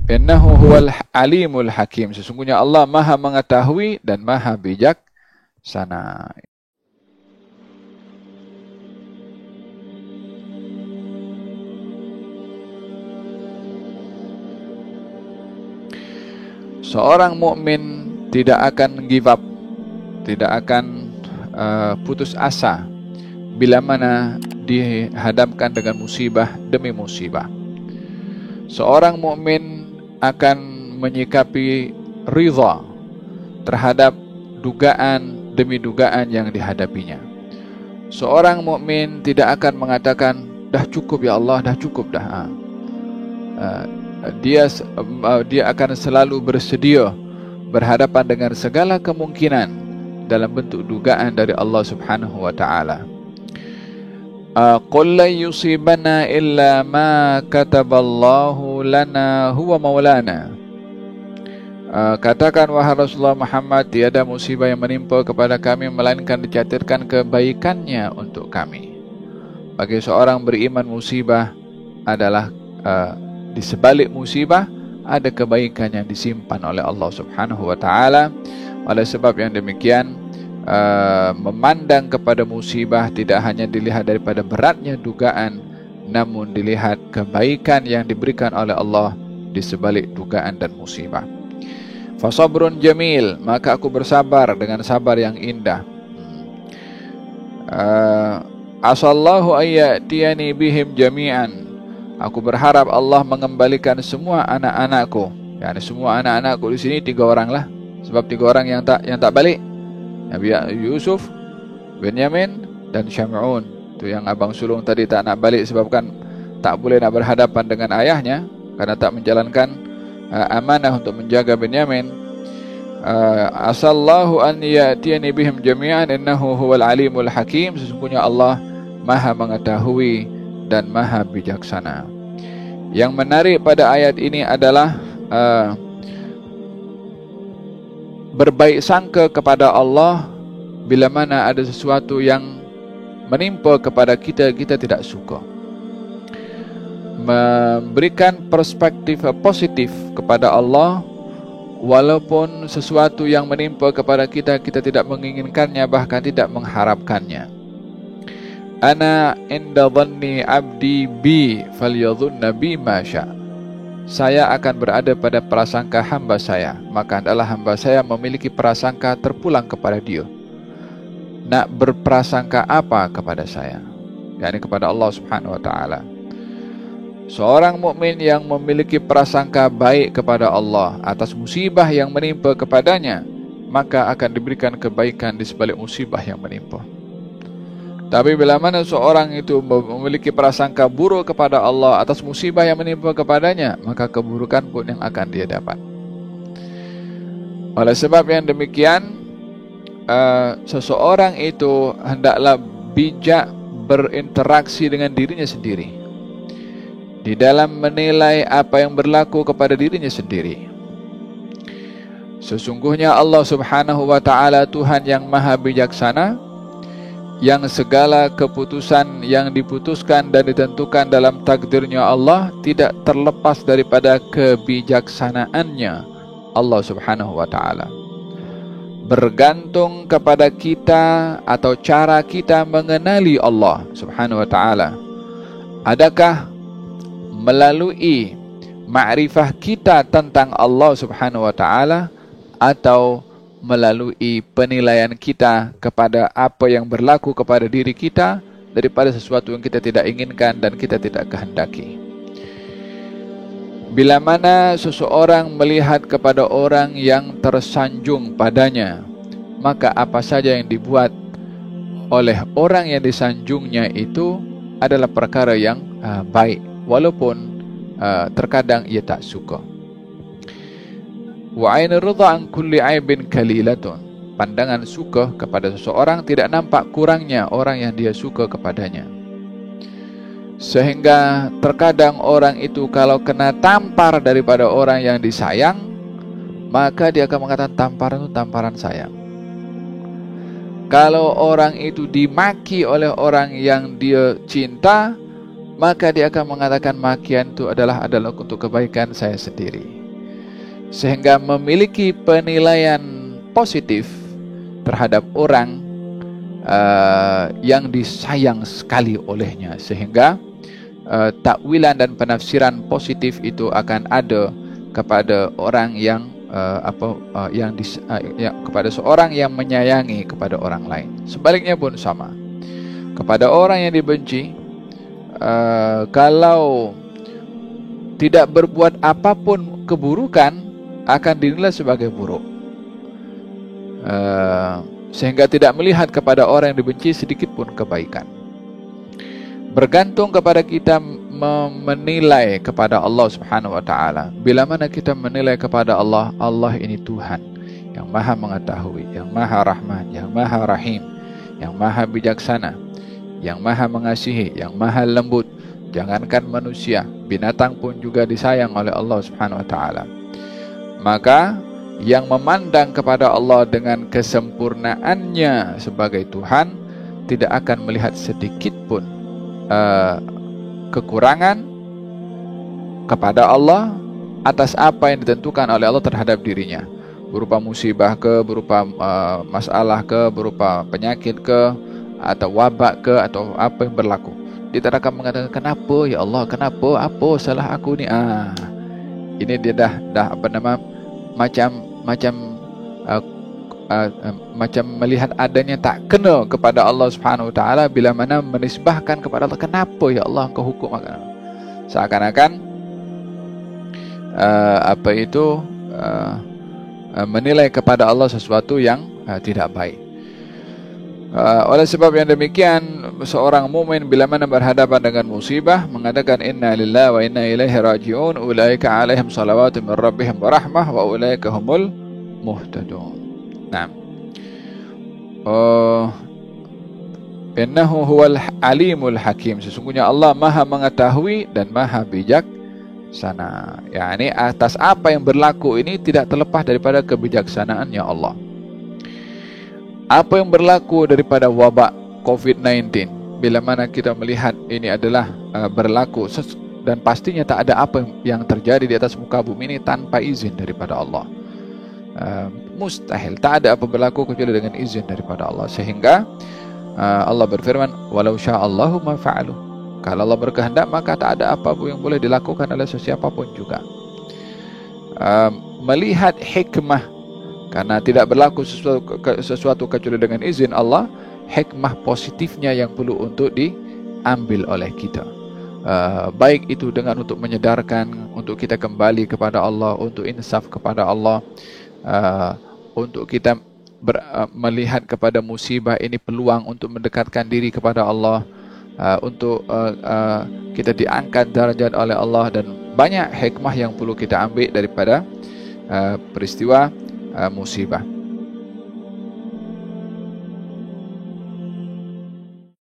Innahu huwal alimul hakim. Sesungguhnya Allah maha mengetahui dan maha bijaksana. Seorang mukmin tidak akan give up, tidak akan putus asa bila mana dihadapkan dengan musibah demi musibah. Seorang mukmin akan menyikapi ridha terhadap dugaan demi dugaan yang dihadapinya. Seorang mukmin tidak akan mengatakan dah cukup ya Allah, dah cukup dah. Dia akan selalu bersedia berhadapan dengan segala kemungkinan dalam bentuk dugaan dari Allah Subhanahu wa taala. Qul la yusibana illa ma kataballahu lana huwa maulana. Katakan wahai Rasulullah Muhammad, tiada musibah yang menimpa kepada kami melainkan dicatatkan kebaikannya untuk kami. Bagi seorang beriman, musibah adalah di sebalik musibah ada kebaikan yang disimpan oleh Allah Subhanahu wa taala. Oleh sebab yang demikian, memandang kepada musibah tidak hanya dilihat daripada beratnya dugaan, namun dilihat kebaikan yang diberikan oleh Allah di sebalik dugaan dan musibah. Fasabrun jamil, maka aku bersabar dengan sabar yang indah. Asallahu ayyatiyani bihim jami'an. Aku berharap Allah mengembalikan semua anak-anakku. Yani semua anak-anakku di sini 3 orang lah. Sebab 3 orang yang tak balik. Nabi Yusuf, Benyamin dan Syam'un. Itu yang abang sulung tadi tak nak balik sebabkan tak boleh nak berhadapan dengan ayahnya karena tak menjalankan amanah untuk menjaga Benyamin. Asallahu an ya'tiyani bihim jami'an innahu huwal alimul hakim. Sesungguhnya Allah maha mengetahui dan maha bijaksana. Yang menarik pada ayat ini adalah berbaik sangka kepada Allah bila mana ada sesuatu yang menimpa kepada kita, kita tidak suka. Memberikan perspektif positif kepada Allah walaupun sesuatu yang menimpa kepada kita, kita tidak menginginkannya, bahkan tidak mengharapkannya. Ana inda dhanni abdi bi falyadhunna bi ma sya. Saya akan berada pada prasangka hamba saya, maka adalah hamba saya memiliki prasangka terpulang kepada dia. Nak berprasangka apa kepada saya? yakni kepada Allah Subhanahu wa taala. Seorang mukmin yang memiliki prasangka baik kepada Allah atas musibah yang menimpa kepadanya, maka akan diberikan kebaikan di sebalik musibah yang menimpa. Tapi bila mana seorang itu memiliki prasangka buruk kepada Allah atas musibah yang menimpa kepadanya, maka keburukan pun yang akan dia dapat. Oleh sebab yang demikian, seseorang itu hendaklah bijak berinteraksi dengan dirinya sendiri di dalam menilai apa yang berlaku kepada dirinya sendiri. Sesungguhnya Allah Subhanahu wa taala Tuhan yang maha bijaksana, yang segala keputusan yang diputuskan dan ditentukan dalam takdirnya Allah tidak terlepas daripada kebijaksanaannya Allah Subhanahu wa taala. Bergantung kepada kita atau cara kita mengenali Allah Subhanahu wa taala. Adakah melalui ma'rifah kita tentang Allah Subhanahu wa taala atau melalui penilaian kita kepada apa yang berlaku kepada diri kita daripada sesuatu yang kita tidak inginkan dan kita tidak kehendaki. Bila mana seseorang melihat kepada orang yang tersanjung padanya, maka apa saja yang dibuat oleh orang yang disanjungnya itu adalah perkara yang baik, walaupun terkadang ia tak suka. Wa ainur ridha an kulli aibin kalilatun. Pandangan suka kepada seseorang tidak nampak kurangnya orang yang dia suka kepadanya. Sehingga terkadang orang itu kalau kena tampar daripada orang yang disayang, maka dia akan mengatakan tamparan itu tamparan sayang. Kalau orang itu dimaki oleh orang yang dia cinta, maka dia akan mengatakan makian itu adalah untuk kebaikan saya sendiri. Sehingga memiliki penilaian positif terhadap orang yang disayang sekali olehnya, sehingga takwilan dan penafsiran positif itu akan ada kepada orang yang kepada seorang yang menyayangi kepada orang lain. Sebaliknya pun sama. Kepada orang yang dibenci, kalau tidak berbuat apapun keburukan akan dinilai sebagai buruk, sehingga tidak melihat kepada orang yang dibenci sedikit pun kebaikan. Bergantung kepada kita menilai kepada Allah Subhanahu wa taala. Bila mana kita menilai kepada Allah, Allah ini Tuhan yang Maha mengetahui, yang Maha Rahman, yang Maha Rahim, yang Maha bijaksana, yang Maha mengasihi, yang Maha lembut. Jangankan manusia, binatang pun juga disayang oleh Allah Subhanahu wa taala. Maka yang memandang kepada Allah dengan kesempurnaannya sebagai Tuhan tidak akan melihat sedikit pun kekurangan kepada Allah atas apa yang ditentukan oleh Allah terhadap dirinya, berupa musibah ke, berupa masalah ke, berupa penyakit ke, atau wabak ke, atau apa yang berlaku. Dia tidak akan mengatakan, kenapa ya Allah, kenapa, apa salah aku ni? Ini dia dah macam melihat adanya tak kena kepada Allah Subhanahu wa taala bila mana menisbahkan kepada Allah, kenapa ya Allah engkau hukum aku? Seakan-akan menilai kepada Allah sesuatu yang tidak baik. Oleh sebab yang demikian, seorang mukmin bila mana berhadapan dengan musibah mengatakan inna lillahi wa inna ilaihi raji'un, ulaika 'alaihim salawatu min rabbihim wa rahmah wa ulaika humul muhtadun. Nah, innahu huwal alimul hakim, sesungguhnya Allah Maha mengetahui dan Maha bijaksana. Yani atas apa yang berlaku ini tidak terlepas daripada kebijaksanaannya Allah. Apa yang berlaku daripada wabak COVID-19, bila mana kita melihat ini adalah berlaku, dan pastinya tak ada apa yang terjadi di atas muka bumi ini tanpa izin daripada Allah. Mustahil, tak ada apa berlaku kecuali dengan izin daripada Allah. Sehingga Allah berfirman, walau sya'allahu ma fa'alu, kalau Allah berkehendak maka tak ada apa pun yang boleh dilakukan oleh sesiapa pun juga. Melihat hikmah, karena tidak berlaku sesuatu kecuali dengan izin Allah, hikmah positifnya yang perlu untuk diambil oleh kita. Baik itu dengan untuk menyedarkan, untuk kita kembali kepada Allah, untuk insaf kepada Allah, untuk kita melihat kepada musibah ini peluang untuk mendekatkan diri kepada Allah, untuk kita diangkat darjat oleh Allah, dan banyak hikmah yang perlu kita ambil daripada peristiwa musibah.